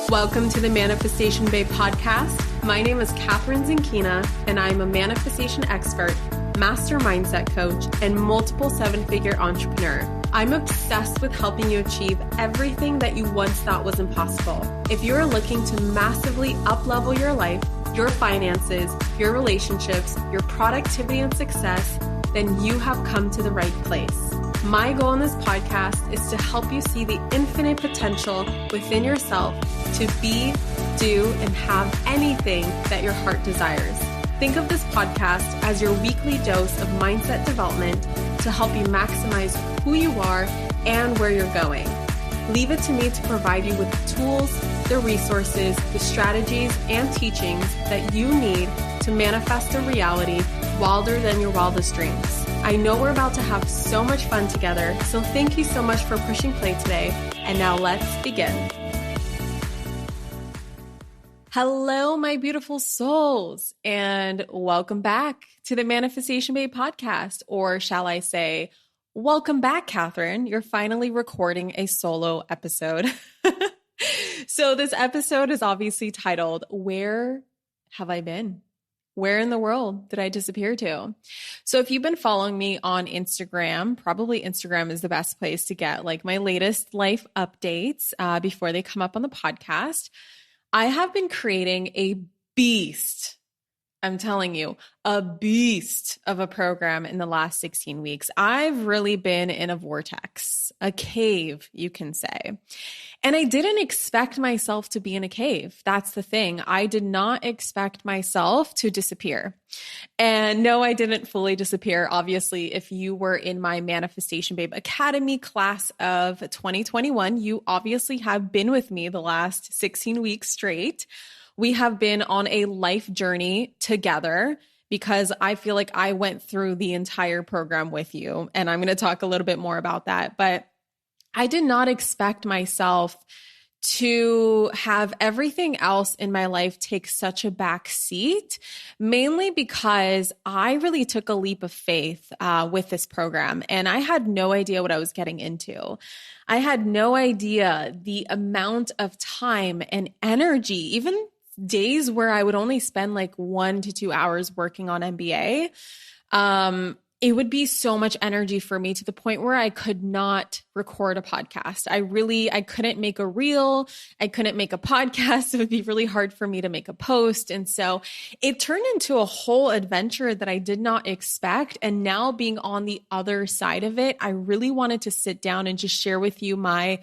Welcome to the Manifestation Babe podcast. My name is Catherine Zinkina, and I'm a manifestation expert, master mindset coach, and multiple seven-figure entrepreneur. I'm obsessed with helping you achieve everything that you once thought was impossible. If you're looking to massively up-level your life, your finances, your relationships, your productivity and success, then you have come to the right place. My goal in this podcast is to help you see the infinite potential within yourself to be, do, and have anything that your heart desires. Think of this podcast as your weekly dose of mindset development to help you maximize who you are and where you're going. Leave it to me to provide you with the tools, the resources, the strategies, and teachings that you need to manifest a reality wilder than your wildest dreams. I know we're about to have so much fun together, so thank you so much for pushing play today. And now let's begin. Hello, my beautiful souls, and welcome back to the Manifestation Babe podcast, or shall I say, welcome back, Catherine. You're finally recording a solo episode. So this episode is obviously titled, Where Have I Been? Where in the world did I disappear to? So if you've been following me on Instagram, probably Instagram is the best place to get like my latest life updates before they come up on the podcast. I have been creating a beast. I'm telling you, a beast of a program in the last 16 weeks. I've really been in a vortex, a cave, you can say. And I didn't expect myself to be in a cave. That's the thing. I did not expect myself to disappear. And no, I didn't fully disappear. Obviously, if you were in my Manifestation Babe Academy class of 2021, you obviously have been with me the last 16 weeks straight. We have been on a life journey together because I feel like I went through the entire program with you. And I'm going to talk a little bit more about that. But I did not expect myself to have everything else in my life take such a back seat, mainly because I really took a leap of faith with this program. And I had no idea what I was getting into. I had no idea the amount of time and energy, even days where I would only spend like 1 to 2 hours working on MBA. It would be so much energy for me to the point where I could not record a podcast. I couldn't make a reel. I couldn't make a podcast. It would be really hard for me to make a post. And so it turned into a whole adventure that I did not expect. And now being on the other side of it, I really wanted to sit down and just share with you my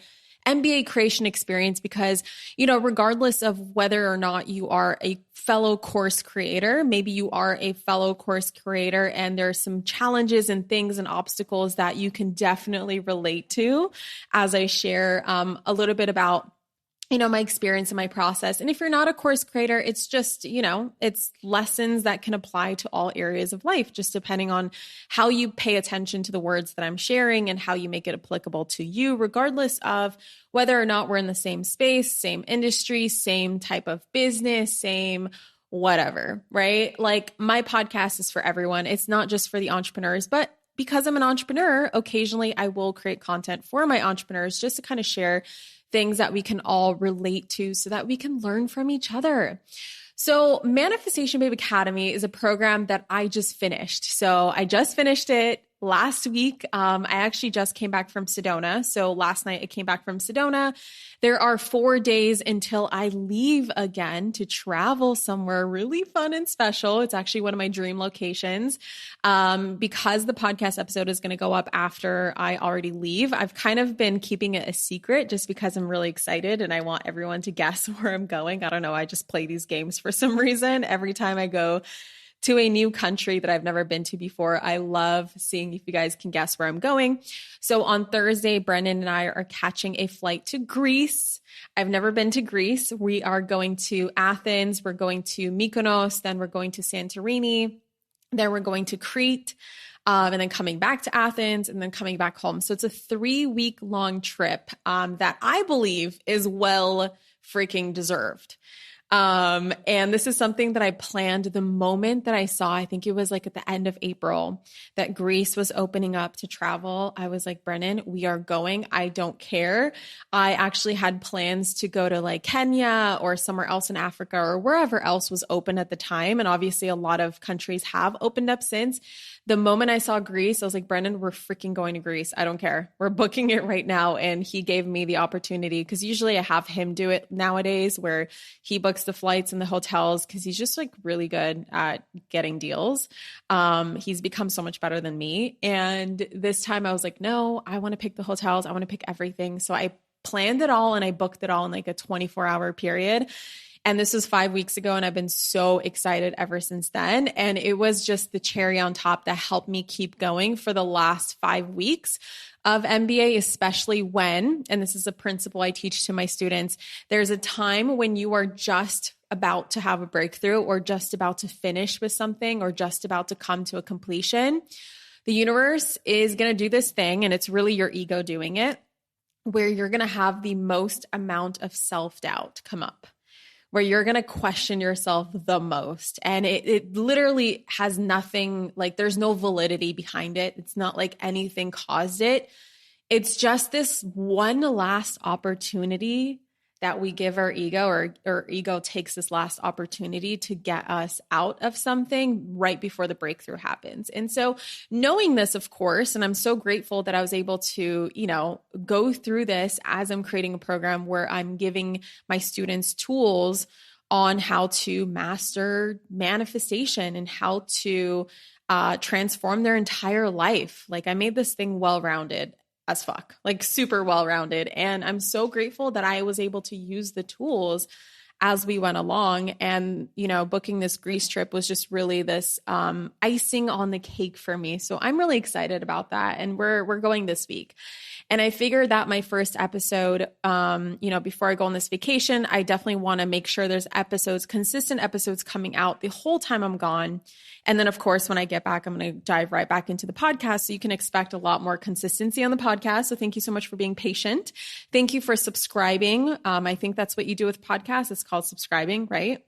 MBA creation experience because, regardless of whether or not you are a fellow course creator, maybe you are a fellow course creator and there's some challenges and things and obstacles that you can definitely relate to as I share a little bit about my experience and my process. And if you're not a course creator, it's just, it's lessons that can apply to all areas of life, just depending on how you pay attention to the words that I'm sharing and how you make it applicable to you, regardless of whether or not we're in the same space, same industry, same type of business, same whatever, right? Like my podcast is for everyone. It's not just for the entrepreneurs, but because I'm an entrepreneur, occasionally I will create content for my entrepreneurs just to kind of share things that we can all relate to so that we can learn from each other. So Manifestation Babe Academy is a program that I just finished. So I just finished it last week. I actually just came back from Sedona. So last night I came back from Sedona. There are 4 days until I leave again to travel somewhere really fun and special. It's actually one of my dream locations. Because the podcast episode is going to go up after I already leave, I've kind of been keeping it a secret just because I'm really excited and I want everyone to guess where I'm going. I don't know. I just play these games for some reason. Every time I go to a new country that I've never been to before, I love seeing if you guys can guess where I'm going. So on Thursday, Brendan and I are catching a flight to Greece. I've never been to Greece. We are going to Athens. We're going to Mykonos. Then we're going to Santorini. Then we're going to Crete. And then coming back to Athens and then coming back home. So it's a 3-week long trip that I believe is well freaking deserved. And this is something that I planned the moment that I saw, I think it was like at the end of April, that Greece was opening up to travel. I was like, Brennan, we are going. I don't care. I actually had plans to go to like Kenya or somewhere else in Africa or wherever else was open at the time. And obviously a lot of countries have opened up since. The moment I saw Greece, I was like, Brennan, we're freaking going to Greece. I don't care. We're booking it right now. And he gave me the opportunity because usually I have him do it nowadays where he books the flights and the hotels because he's just like really good at getting deals. He's become so much better than me. And this time I was like, no, I want to pick the hotels. I want to pick everything. So I planned it all and I booked it all in like a 24-hour period. And this was 5 weeks ago, and I've been so excited ever since then. And it was just the cherry on top that helped me keep going for the last 5 weeks of MBA, especially when, and this is a principle I teach to my students, there's a time when you are just about to have a breakthrough or just about to finish with something or just about to come to a completion. The universe is going to do this thing, and it's really your ego doing it, where you're going to have the most amount of self-doubt come up, where you're going to question yourself the most. And it literally has nothing, like there's no validity behind it. It's not like anything caused it. It's just this one last opportunity that we give our ego, or our ego takes this last opportunity to get us out of something right before the breakthrough happens. And so knowing this, of course, and I'm so grateful that I was able to, go through this as I'm creating a program where I'm giving my students tools on how to master manifestation and how to transform their entire life. Like I made this thing well-rounded as fuck, like super well-rounded. And I'm so grateful that I was able to use the tools as we went along. And, booking this Greece trip was just really this icing on the cake for me. So I'm really excited about that. And we're going this week. And I figured that my first episode, before I go on this vacation, I definitely want to make sure there's consistent episodes coming out the whole time I'm gone. And then, of course, when I get back, I'm going to dive right back into the podcast. So you can expect a lot more consistency on the podcast. So thank you so much for being patient. Thank you for subscribing. I think that's what you do with podcasts. It's called subscribing, right?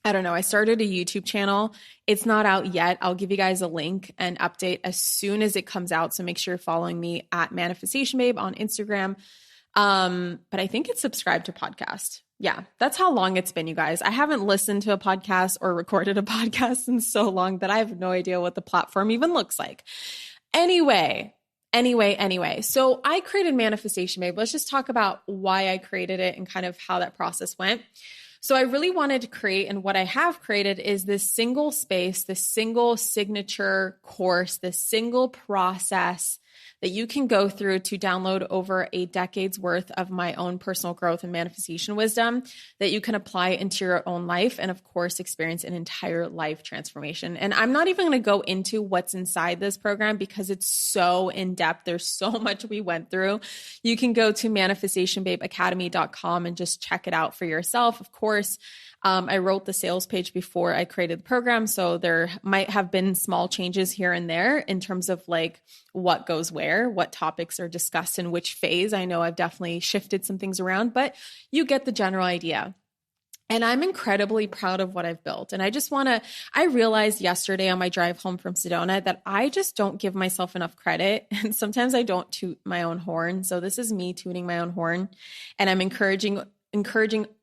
I don't know. I started a YouTube channel. It's not out yet. I'll give you guys a link and update as soon as it comes out. So make sure you're following me at Manifestation Babe on Instagram. But I think it's subscribed to podcast. Yeah, that's how long it's been, you guys. I haven't listened to a podcast or recorded a podcast in so long that I have no idea what the platform even looks like. Anyway. So I created Manifestation Babe. Let's just talk about why I created it and kind of how that process went. So I really wanted to create, and what I have created is this single space, this single signature course, this single process that you can go through to download over a decade's worth of my own personal growth and manifestation wisdom that you can apply into your own life and, of course, experience an entire life transformation. And I'm not even going to go into what's inside this program because it's so in-depth. There's so much we went through. You can go to manifestationbabeacademy.com and just check it out for yourself. Of course, I wrote the sales page before I created the program, so there might have been small changes here and there in terms of like what goes where, what topics are discussed in which phase. I know I've definitely shifted some things around, but you get the general idea. And I'm incredibly proud of what I've built. And I realized yesterday on my drive home from Sedona that I just don't give myself enough credit. And sometimes I don't toot my own horn. So this is me tooting my own horn. And I'm encouraging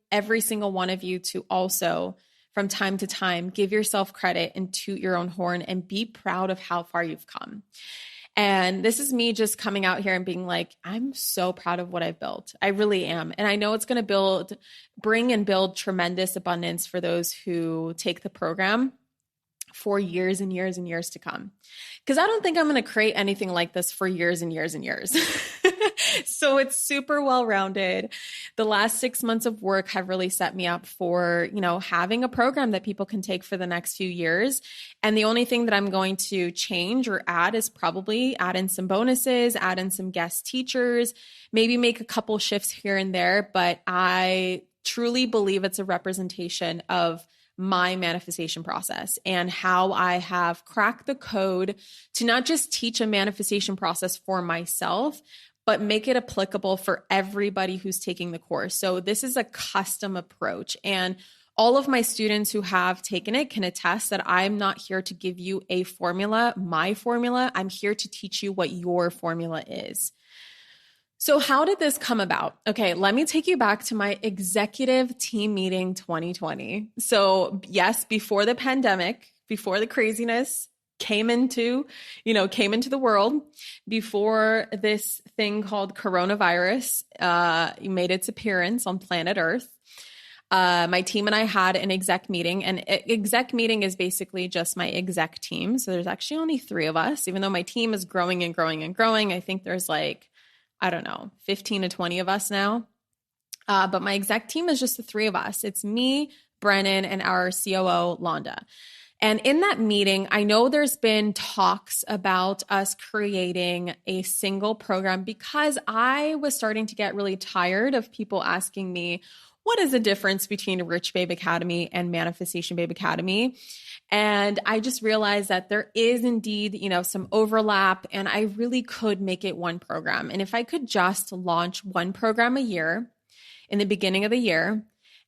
every single one of you to also, from time to time, give yourself credit and toot your own horn and be proud of how far you've come. And this is me just coming out here and being like, I'm so proud of what I've built. I really am. And I know it's going to bring and build tremendous abundance for those who take the program for years and years and years to come. Because I don't think I'm going to create anything like this for years and years and years. So it's super well-rounded. The last 6 months of work have really set me up for, having a program that people can take for the next few years. And the only thing that I'm going to change or add is probably add in some bonuses, add in some guest teachers, maybe make a couple shifts here and there. But I truly believe it's a representation of my manifestation process and how I have cracked the code to not just teach a manifestation process for myself, but make it applicable for everybody who's taking the course. So this is a custom approach. And all of my students who have taken it can attest that I'm not here to give you a formula, my formula. I'm here to teach you what your formula is. So how did this come about? Okay, let me take you back to my executive team meeting 2020. So yes, before the pandemic, before the craziness came into the world, before this thing called coronavirus made its appearance on planet Earth, my team and I had an exec meeting, and exec meeting is basically just my exec team. So there's actually only 3 of us, even though my team is growing and growing and growing. I think there's 15 to 20 of us now. But my exec team is just the 3 of us. It's me, Brennan, and our COO, Londa. And in that meeting, I know there's been talks about us creating a single program because I was starting to get really tired of people asking me, what is the difference between Rich Babe Academy and Manifestation Babe Academy? And I just realized that there is indeed, some overlap, and I really could make it one program. And if I could just launch one program a year in the beginning of the year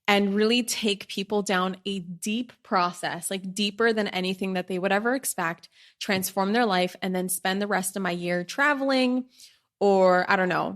and really take people down a deep process, like deeper than anything that they would ever expect, transform their life, and then spend the rest of my year traveling or,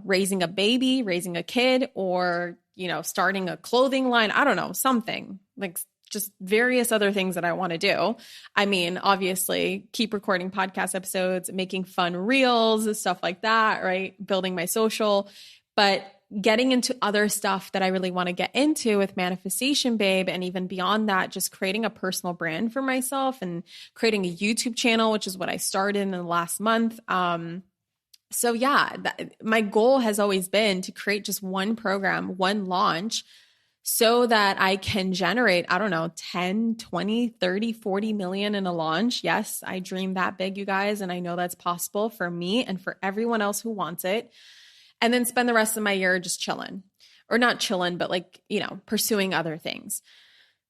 raising a baby, raising a kid, or, starting a clothing line, something like just various other things that I want to do. I mean, obviously, keep recording podcast episodes, making fun reels and stuff like that, right? Building my social, but getting into other stuff that I really want to get into with Manifestation Babe. And even beyond that, just creating a personal brand for myself and creating a YouTube channel, which is what I started in the last month. So yeah, my goal has always been to create just one program, one launch, so that I can generate, 10, 20, 30, 40 million in a launch. Yes, I dream that big, you guys. And I know that's possible for me and for everyone else who wants it. And then spend the rest of my year just chilling, or not chilling, but pursuing other things.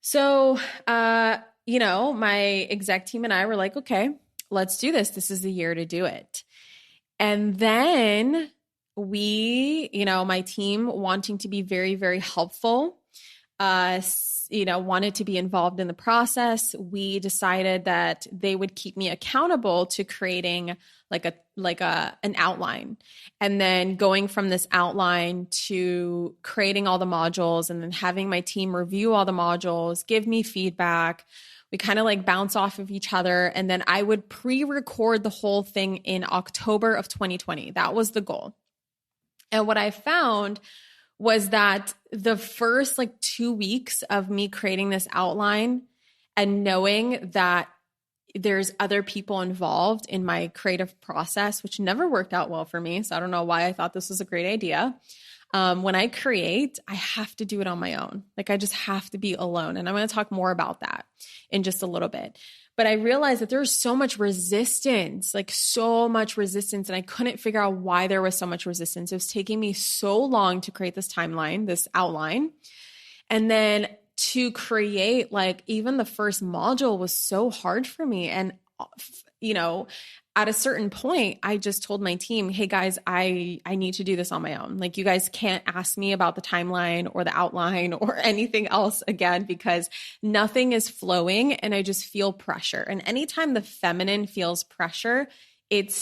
So, my exec team and I were like, okay, let's do this. This is the year to do it. And then my team, wanting to be very, very helpful, wanted to be involved in the process. We decided that they would keep me accountable to creating an outline, and then going from this outline to creating all the modules, and then having my team review all the modules, give me feedback. We kind of bounce off of each other. And then I would pre-record the whole thing in October of 2020. That was the goal. And what I found was that the first 2 weeks of me creating this outline and knowing that there's other people involved in my creative process, which never worked out well for me. So I don't know why I thought this was a great idea. When I create, I have to do it on my own. I just have to be alone. And I'm going to talk more about that in just a little bit. But I realized that there's so much resistance, and I couldn't figure out why there was so much resistance. It was taking me so long to create this timeline, this outline. And then to create, even the first module was so hard for me. And, at a certain point, I just told my team, hey guys, I need to do this on my own. You guys can't ask me about the timeline or the outline or anything else again, because nothing is flowing and I just feel pressure. And anytime the feminine feels pressure, it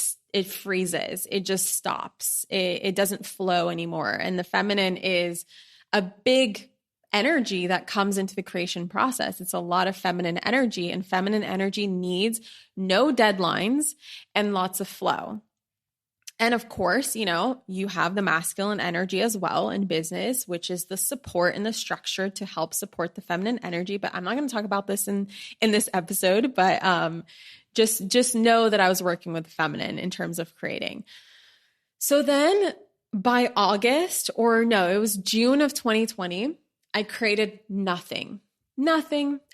freezes. It just stops. It doesn't flow anymore. And the feminine is a big energy that comes into the creation process. It's a lot of feminine energy, and feminine energy needs no deadlines and lots of flow. And of course, you have the masculine energy as well in business, which is the support and the structure to help support the feminine energy. But I'm not going to talk about this in this episode, but just know that I was working with feminine in terms of creating. So then by August, it was June of 2020, I created nothing,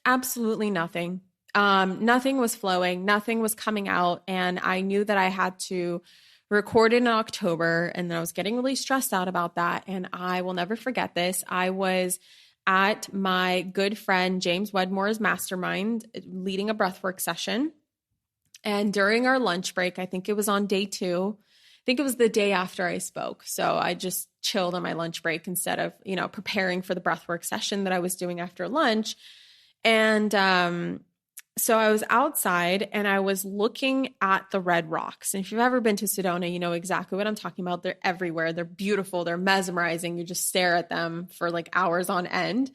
absolutely nothing. Nothing was flowing, nothing was coming out. And I knew that I had to record it in October, and then I was getting really stressed out about that. And I will never forget this. I was at my good friend James Wedmore's mastermind leading a breathwork session. And during our lunch break, I think it was on day 2, I think it was the day after I spoke. So I just chilled on my lunch break instead of, preparing for the breathwork session that I was doing after lunch. And so I was outside and I was looking at the red rocks. And if you've ever been to Sedona, you know exactly what I'm talking about. They're everywhere. They're beautiful. They're mesmerizing. You just stare at them for like hours on end.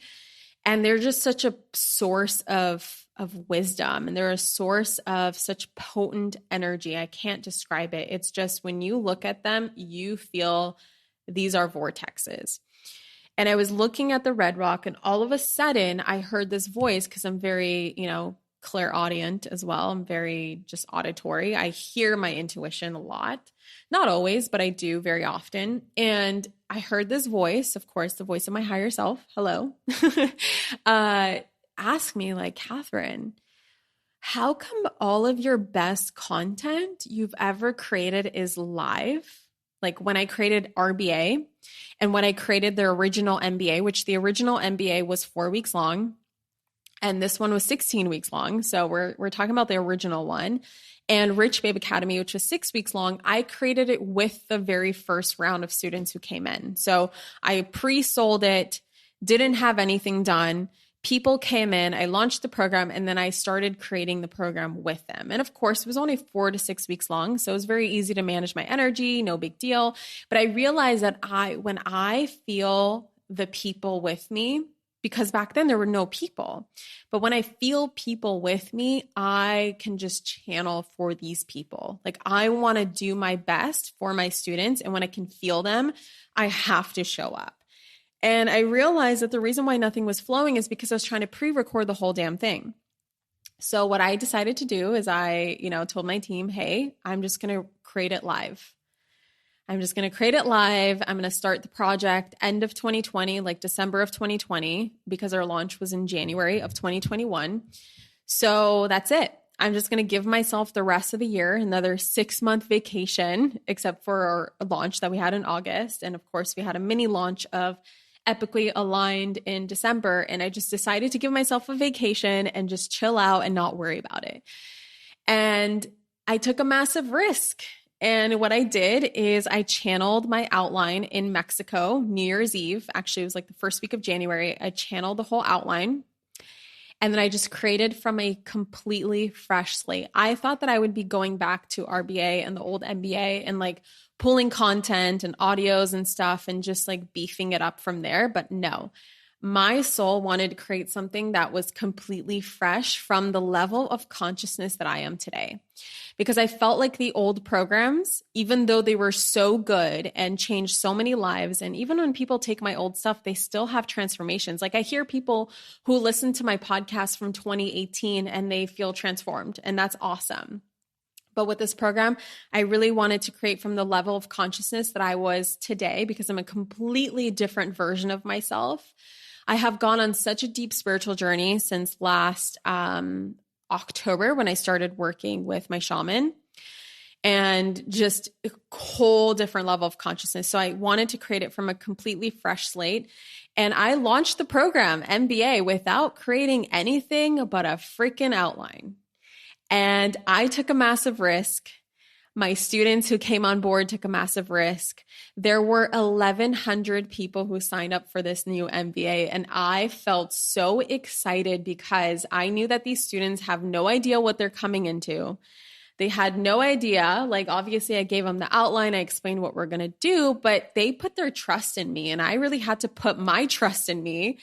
And they're just such a source of wisdom. And they're a source of such potent energy. I can't describe it. It's just when you look at them, you feel these are vortexes. And I was looking at the red rock, and all of a sudden I heard this voice, because I'm very, clairaudient as well. I'm very just auditory. I hear my intuition a lot. Not always, but I do very often. And I heard this voice, of course, the voice of my higher self, hello, ask me like, Catherine, how come all of your best content you've ever created is live? Like when I created RBA and when I created the original MBA, which the original MBA was 4 weeks long, and this one was 16 weeks long. So we're talking about the original one. And Rich Babe Academy, which was 6 weeks long, I created it with the very first round of students who came in. So I pre-sold it, didn't have anything done. People came in, I launched the program, and then I started creating the program with them. And of course, it was only 4 to 6 weeks long. So it was very easy to manage my energy, no big deal. But I realized that when I feel the people with me, because back then there were no people. But when I feel people with me, I can just channel for these people. Like I want to do my best for my students. And when I can feel them, I have to show up. And I realized that the reason why nothing was flowing is because I was trying to pre-record the whole damn thing. So what I decided to do is I, told my team, hey, I'm just going to create it live. I'm just going to create it live. I'm going to start the project end of 2020, like December of 2020, because our launch was in January of 2021. So that's it. I'm just going to give myself the rest of the year, another 6-month vacation, except for our launch that we had in August. And of course, we had a mini launch of Epically Aligned in December. And I just decided to give myself a vacation and just chill out and not worry about it. And I took a massive risk. And what I did is I channeled my outline in Mexico, New Year's Eve. Actually, it was like the first week of January. I channeled the whole outline. And then I just created from a completely fresh slate. I thought that I would be going back to RBA and the old MBA and like pulling content and audios and stuff and just like beefing it up from there. But no, my soul wanted to create something that was completely fresh from the level of consciousness that I am today. Because I felt like the old programs, even though they were so good and changed so many lives, and even when people take my old stuff, they still have transformations. Like I hear people who listen to my podcast from 2018 and they feel transformed, and that's awesome. But with this program, I really wanted to create from the level of consciousness that I was today, because I'm a completely different version of myself. I have gone on such a deep spiritual journey since last October when I started working with my shaman, and just a whole different level of consciousness. So I wanted to create it from a completely fresh slate. And I launched the program MBA without creating anything but a freaking outline. And I took a massive risk. My students who came on board took a massive risk. There were 1,100 people who signed up for this new MBA. And I felt so excited because I knew that these students have no idea what they're coming into. They had no idea. Like, obviously, I gave them the outline. I explained what we're going to do, but they put their trust in me. And I really had to put my trust in me.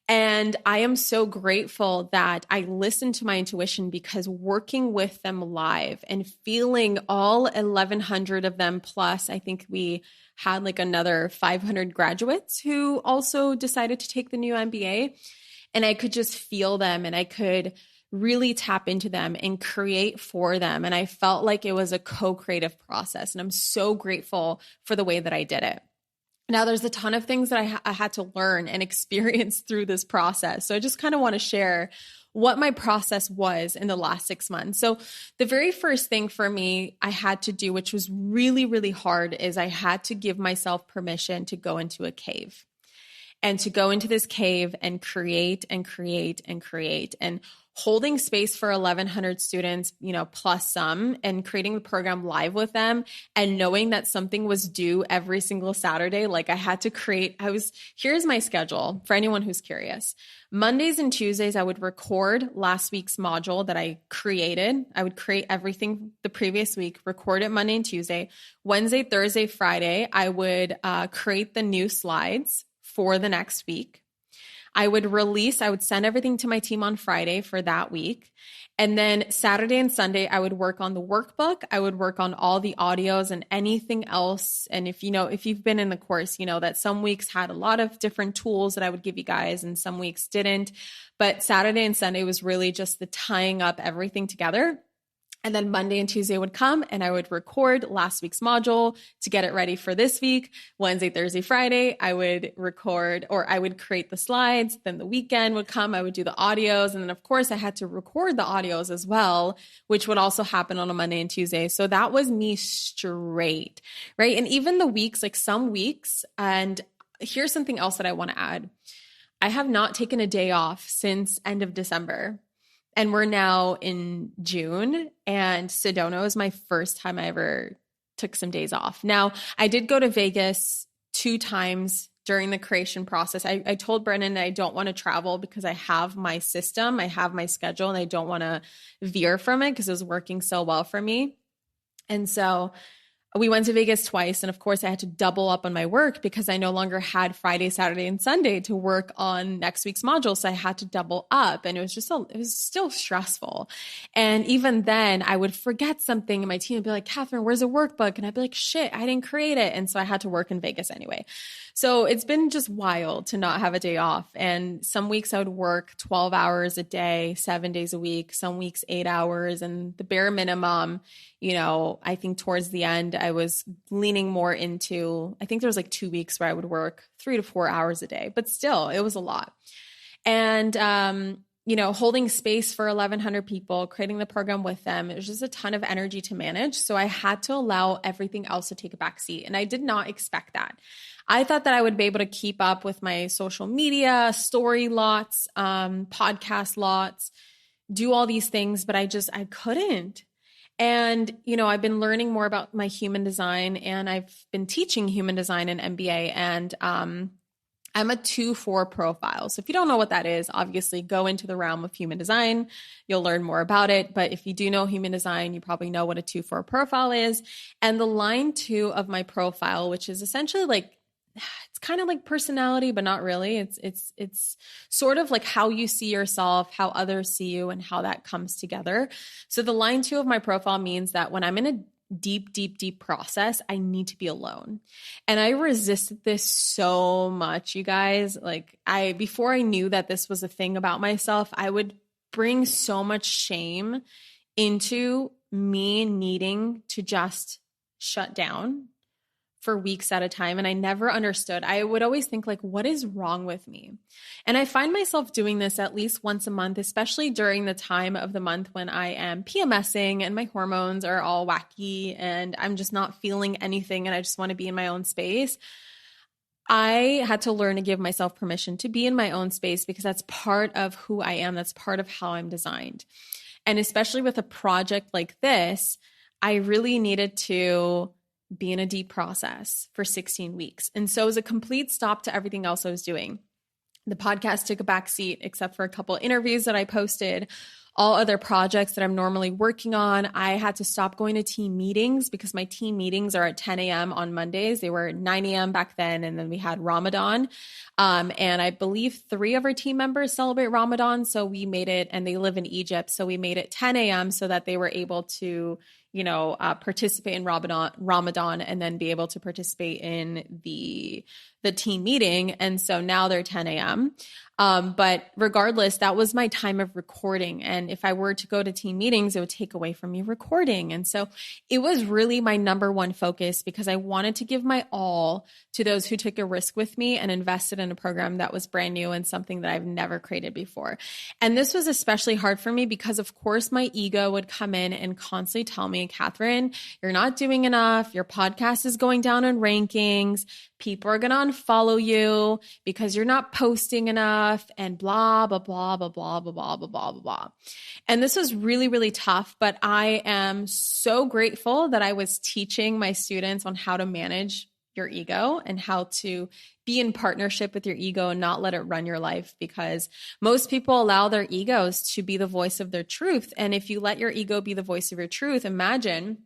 And I am so grateful that I listened to my intuition, because working with them live and feeling all 1,100 of them, plus I think we had like another 500 graduates who also decided to take the new MBA. And I could just feel them and I could really tap into them and create for them. And I felt like it was a co-creative process. And I'm so grateful for the way that I did it. Now, there's a ton of things that I had to learn and experience through this process. So I just kind of want to share what my process was in the last 6 months. So the very first thing for me I had to do, which was really, really hard, is I had to give myself permission to go into a cave. and to go into this cave and create and create and create and holding space for 1,100 students, plus some, and creating the program live with them, and knowing that something was due every single Saturday. Like I had to create, here's my schedule for anyone who's curious. Mondays and Tuesdays, I would record last week's module that I created. I would create everything the previous week, record it Monday and Tuesday. Wednesday, Thursday, Friday, I would create the new slides for the next week. I would send everything to my team on Friday for that week. And then Saturday and Sunday, I would work on the workbook. I would work on all the audios and anything else. And if you've been in the course, you know that some weeks had a lot of different tools that I would give you guys and some weeks didn't. But Saturday and Sunday was really just the tying up everything together. And then Monday and Tuesday would come and I would record last week's module to get it ready for this week. Wednesday, Thursday, Friday, I would create the slides. Then the weekend would come, I would do the audios. And then of course I had to record the audios as well, which would also happen on a Monday and Tuesday. So that was me straight, right? And even the weeks, like some weeks, and here's something else that I want to add. I have not taken a day off since end of December. And we're now in June, and Sedona was my first time I ever took some days off. Now, I did go to Vegas 2 times during the creation process. I told Brennan that I don't want to travel because I have my system, I have my schedule, and I don't want to veer from it because it was working so well for me. And so we went to Vegas twice. And of course I had to double up on my work because I no longer had Friday, Saturday, and Sunday to work on next week's module. So I had to double up, and it was still stressful. And even then I would forget something and my team would be like, Catherine, where's the workbook? And I'd be like, shit, I didn't create it. And so I had to work in Vegas anyway. So it's been just wild to not have a day off. And some weeks I would work 12 hours a day, 7 days a week, some weeks 8 hours, and the bare minimum. I think towards the end, I was leaning more into, I think there was like 2 weeks where I would work 3 to 4 hours a day, but still it was a lot. And, holding space for 1,100 people, creating the program with them, it was just a ton of energy to manage. So I had to allow everything else to take a back seat. And I did not expect that. I thought that I would be able to keep up with my social media, story lots, podcast lots, do all these things, but I couldn't. And, I've been learning more about my human design, and I've been teaching human design in MBA, and I'm a 2-4 profile. So if you don't know what that is, obviously go into the realm of human design. You'll learn more about it. But if you do know human design, you probably know what a 2-4 profile is. And the line 2 of my profile, which is essentially like, it's kind of like personality, but not really. It's sort of like how you see yourself, how others see you, and how that comes together. So the line 2 of my profile means that when I'm in a deep process, I need to be alone. And I resisted this so much, you guys. Like before I knew that this was a thing about myself, I would bring so much shame into me needing to just shut down for weeks at a time. And I never understood. I would always think like, what is wrong with me? And I find myself doing this at least once a month, especially during the time of the month when I am PMSing and my hormones are all wacky and I'm just not feeling anything and I just want to be in my own space. I had to learn to give myself permission to be in my own space because that's part of who I am. That's part of how I'm designed. And especially with a project like this, I really needed to be in a deep process for 16 weeks. And so it was a complete stop to everything else I was doing. The podcast took a back seat except for a couple of interviews that I posted. All other projects that I'm normally working on, I had to stop going to team meetings because my team meetings are at 10 a.m. on Mondays. They were 9 a.m. back then, and then we had Ramadan. And I believe 3 of our team members celebrate Ramadan. So we made it, and they live in Egypt. So we made it 10 a.m. so that they were able to participate in Ramadan and then be able to participate in the team meeting. And so now they're 10 a.m. But regardless, that was my time of recording. And if I were to go to team meetings, it would take away from me recording. And so it was really my number one focus because I wanted to give my all to those who took a risk with me and invested in a program that was brand new and something that I've never created before. And this was especially hard for me because of course my ego would come in and constantly tell me, Catherine, you're not doing enough. Your podcast is going down in rankings. People are going to unfollow you because you're not posting enough and blah, blah, blah, blah, blah, blah, blah, blah, blah, blah. And this was really, really tough, but I am so grateful that I was teaching my students on how to manage your ego and how to be in partnership with your ego and not let it run your life, because most people allow their egos to be the voice of their truth. And if you let your ego be the voice of your truth, imagine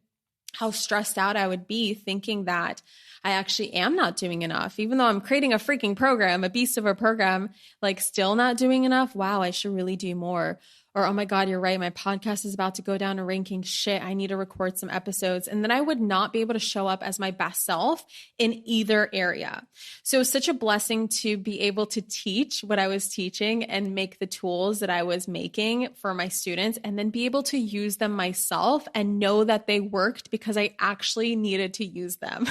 how stressed out I would be thinking that I actually am not doing enough, even though I'm creating a freaking program, a beast of a program, like still not doing enough. Wow, I should really do more. Or, oh my God, you're right. My podcast is about to go down a ranking. Shit, I need to record some episodes. And then I would not be able to show up as my best self in either area. So it was such a blessing to be able to teach what I was teaching and make the tools that I was making for my students, and then be able to use them myself and know that they worked because I actually needed to use them.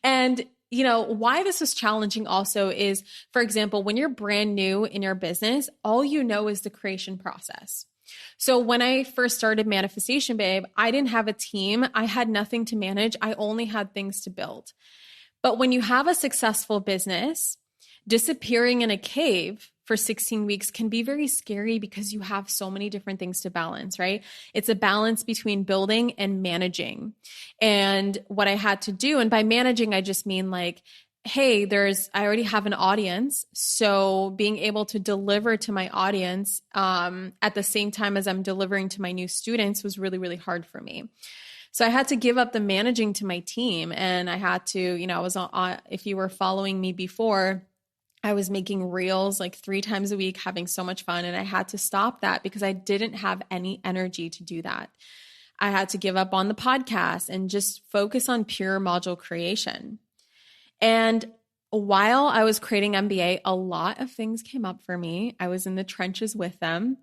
And why this was challenging also is, for example, when you're brand new in your business, all you know is the creation process. So when I first started Manifestation Babe, I didn't have a team. I had nothing to manage. I only had things to build. But when you have a successful business, disappearing in a cave for 16 weeks can be very scary because you have so many different things to balance, right? It's a balance between building and managing. And what I had to do, and by managing, I just mean like, hey, I already have an audience. So being able to deliver to my audience at the same time as I'm delivering to my new students was really, really hard for me. So I had to give up the managing to my team. And I had to, I was on, if you were following me before, I was making reels like 3 times a week, having so much fun. And I had to stop that because I didn't have any energy to do that. I had to give up on the podcast and just focus on pure module creation. And while I was creating MBA, a lot of things came up for me. I was in the trenches with them.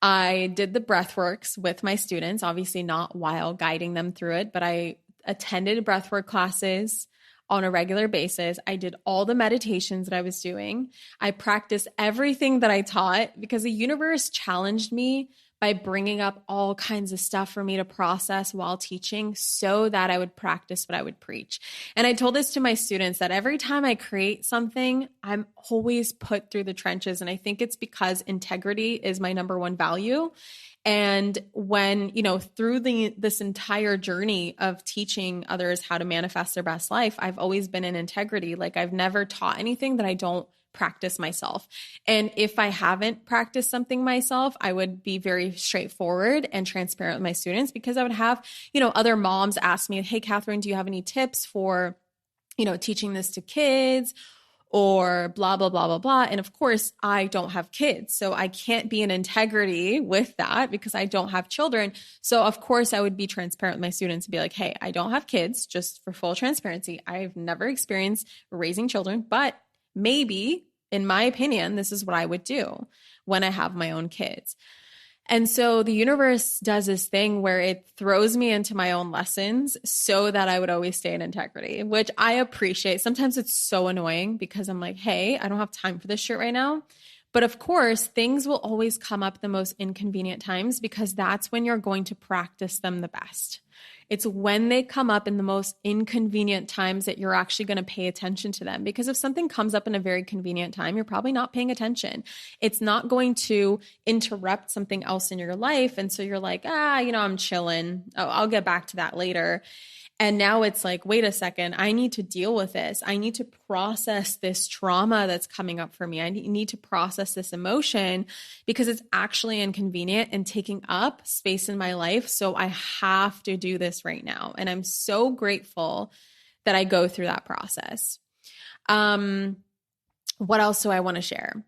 I did the breathworks with my students, obviously not while guiding them through it, but I attended breathwork classes on a regular basis. I did all the meditations that I was doing. I practiced everything that I taught because the universe challenged me by bringing up all kinds of stuff for me to process while teaching so that I would practice what I would preach. And I told this to my students that every time I create something, I'm always put through the trenches. And I think it's because integrity is my number one value. And when, through this entire journey of teaching others how to manifest their best life, I've always been in integrity. Like I've never taught anything that I don't practice myself. And if I haven't practiced something myself, I would be very straightforward and transparent with my students, because I would have, other moms ask me, hey, Catherine, do you have any tips for, teaching this to kids? Or blah, blah, blah, blah, blah. And of course, I don't have kids. So I can't be in integrity with that because I don't have children. So of course, I would be transparent with my students and be like, hey, I don't have kids, just for full transparency. I've never experienced raising children, but maybe, in my opinion, this is what I would do when I have my own kids. And so the universe does this thing where it throws me into my own lessons so that I would always stay in integrity, which I appreciate. Sometimes it's so annoying because I'm like, hey, I don't have time for this shit right now. But of course, things will always come up the most inconvenient times because that's when you're going to practice them the best. It's when they come up in the most inconvenient times that you're actually going to pay attention to them. Because if something comes up in a very convenient time, you're probably not paying attention. It's not going to interrupt something else in your life. And so you're like, I'm chilling. Oh, I'll get back to that later. And now it's like, wait a second, I need to deal with this. I need to process this trauma that's coming up for me. I need to process this emotion because it's actually inconvenient and taking up space in my life. So I have to do this right now. And I'm so grateful that I go through that process. What else do I want to share?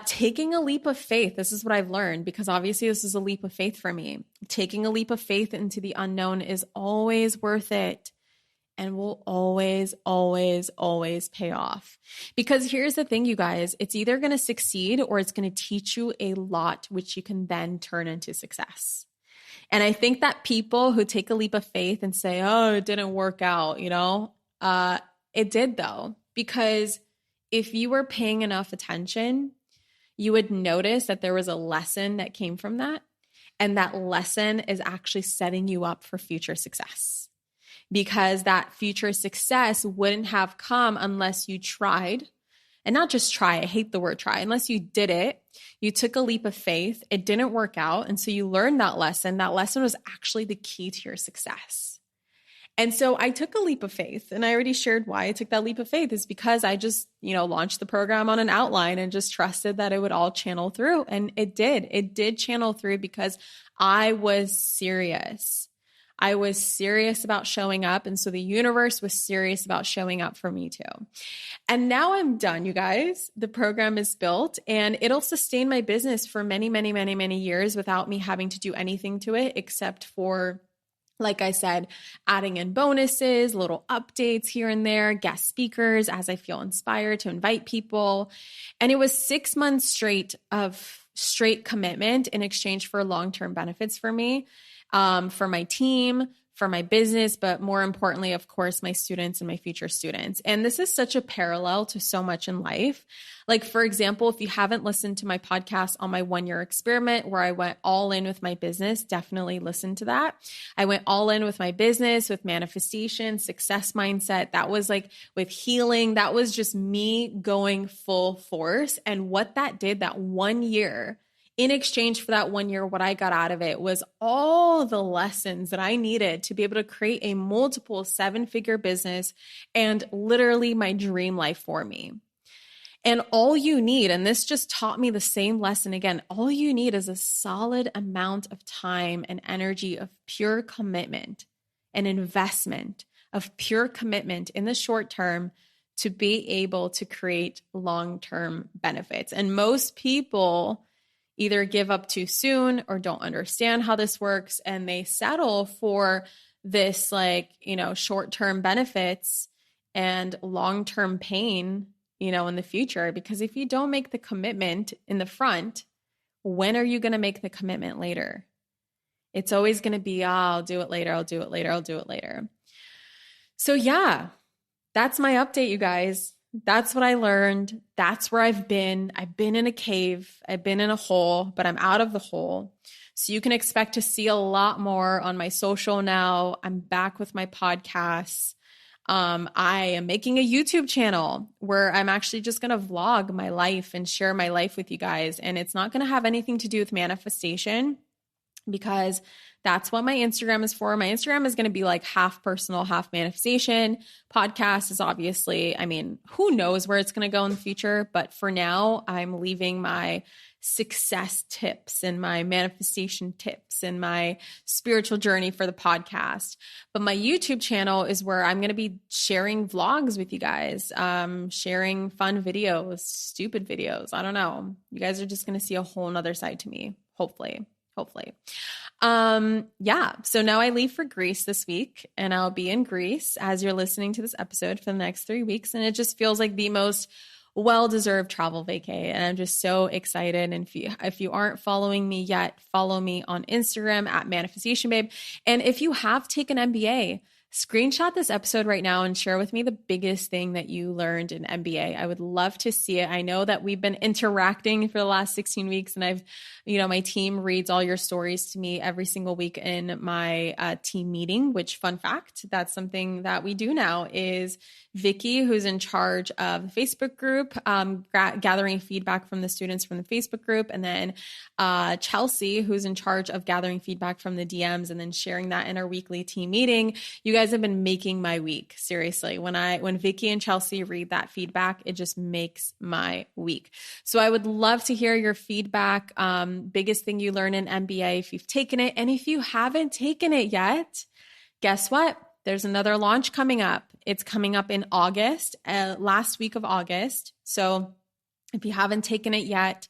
Taking a leap of faith. This is what I've learned, because obviously this is a leap of faith for me. Taking a leap of faith into the unknown is always worth it and will always, always, always pay off. Because here's the thing, you guys, it's either going to succeed or it's going to teach you a lot, which you can then turn into success. And I think that people who take a leap of faith and say, oh, it didn't work out, it did though, because if you were paying enough attention, you would notice that there was a lesson that came from that. And that lesson is actually setting you up for future success. because that future success wouldn't have come unless you tried. And not just try, I hate the word try, unless you did it, you took a leap of faith, it didn't work out. And so you learned that lesson. That lesson was actually the key to your success. And so I took a leap of faith, and I already shared why I took that leap of faith is because I just, launched the program on an outline and just trusted that it would all channel through. And it did. It did channel through because I was serious. I was serious about showing up. And so the universe was serious about showing up for me too. And now I'm done, you guys. The program is built and it'll sustain my business for many, many, many, many years without me having to do anything to it except for, like I said, adding in bonuses, little updates here and there, guest speakers as I feel inspired to invite people. And it was 6 months straight of straight commitment in exchange for long-term benefits for me, for my team, for my business, but more importantly, of course, my students and my future students. And this is such a parallel to so much in life. Like, for example, if you haven't listened to my podcast on my 1-year experiment where I went all in with my business, definitely listen to that. I went all in with my business, with manifestation, success mindset. That was like with healing. That was just me going full force. And what that did, that 1 year, in exchange for that 1 year, what I got out of it was all the lessons that I needed to be able to create a multiple 7-figure business and literally my dream life for me. And all you need, and this just taught me the same lesson again, all you need is a solid amount of time and energy of pure commitment and investment of pure commitment in the short term to be able to create long-term benefits. And most people either give up too soon or don't understand how this works. And they settle for this short-term benefits and long-term pain, in the future. Because if you don't make the commitment in the front, when are you going to make the commitment later? It's always going to be, I'll do it later. I'll do it later. I'll do it later. So yeah, that's my update, you guys. That's what I learned. That's where I've been. I've been in a cave. I've been in a hole, but I'm out of the hole. So you can expect to see a lot more on my social now. I'm back with my podcasts. I am making a YouTube channel where I'm actually just going to vlog my life and share my life with you guys. And it's not going to have anything to do with manifestation because that's what my Instagram is for. My Instagram is going to be like half personal, half manifestation. Podcast is obviously, who knows where it's going to go in the future. But for now, I'm leaving my success tips and my manifestation tips and my spiritual journey for the podcast. But my YouTube channel is where I'm going to be sharing vlogs with you guys, sharing fun videos, stupid videos. I don't know. You guys are just going to see a whole nother side to me, hopefully. So now I leave for Greece this week and I'll be in Greece as you're listening to this episode for the next 3 weeks. And it just feels like the most well-deserved travel vacay. And I'm just so excited. And if you aren't following me yet, follow me on Instagram at Manifestation Babe. And if you have taken MBA, screenshot this episode right now and share with me the biggest thing that you learned in MBA. I would love to see it. I know that we've been interacting for the last 16 weeks and my team reads all your stories to me every single week in my team meeting, which fun fact, that's something that we do now is Vicky, who's in charge of the Facebook group, gathering feedback from the students from the Facebook group. And then Chelsea, who's in charge of gathering feedback from the DMs and then sharing that in our weekly team meeting. You guys have been making my week. Seriously. When Vicky and Chelsea read that feedback, it just makes my week. So I would love to hear your feedback. Biggest thing you learn in MBA if you've taken it. And if you haven't taken it yet, guess what? There's another launch coming up. It's coming up in August, last week of August. So if you haven't taken it yet,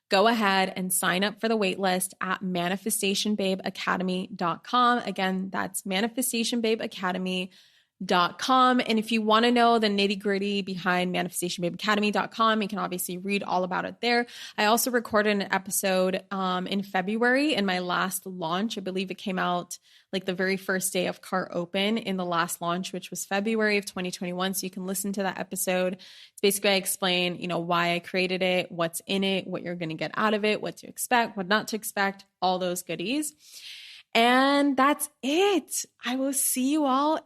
go ahead and sign up for the waitlist at manifestationbabeacademy.com. Again, that's manifestationbabeacademy.com. And if you want to know the nitty gritty behind manifestationbabeacademy.com, you can obviously read all about it there. I also recorded an episode in February in my last launch. I believe it came out like the very first day of Cart Open in the last launch, which was February of 2021. So you can listen to that episode. It's basically, I explain, why I created it, what's in it, what you're going to get out of it, what to expect, what not to expect, all those goodies. And that's it. I will see you all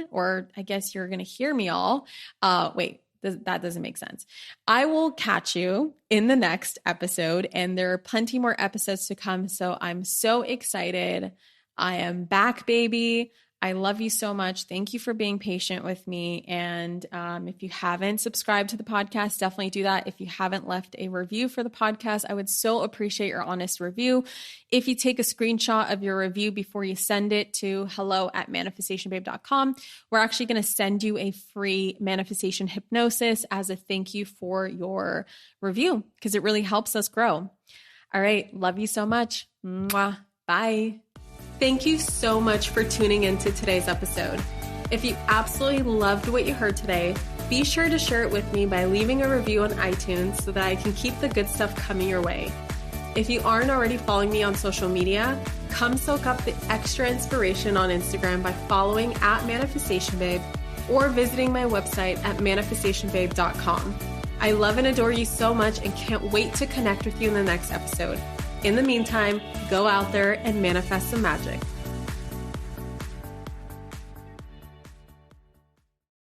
or I guess you're going to hear me all. That doesn't make sense. I will catch you in the next episode, and there are plenty more episodes to come. So I'm so excited. I am back, baby. I love you so much. Thank you for being patient with me. And if you haven't subscribed to the podcast, definitely do that. If you haven't left a review for the podcast, I would so appreciate your honest review. If you take a screenshot of your review before you send it to hello@manifestationbabe.com, we're actually going to send you a free manifestation hypnosis as a thank you for your review, because it really helps us grow. All right. Love you so much. Mwah. Bye. Thank you so much for tuning into today's episode. If you absolutely loved what you heard today, be sure to share it with me by leaving a review on iTunes so that I can keep the good stuff coming your way. If you aren't already following me on social media, come soak up the extra inspiration on Instagram by following @ManifestationBabe or visiting my website at manifestationbabe.com. I love and adore you so much and can't wait to connect with you in the next episode. In the meantime, go out there and manifest some magic.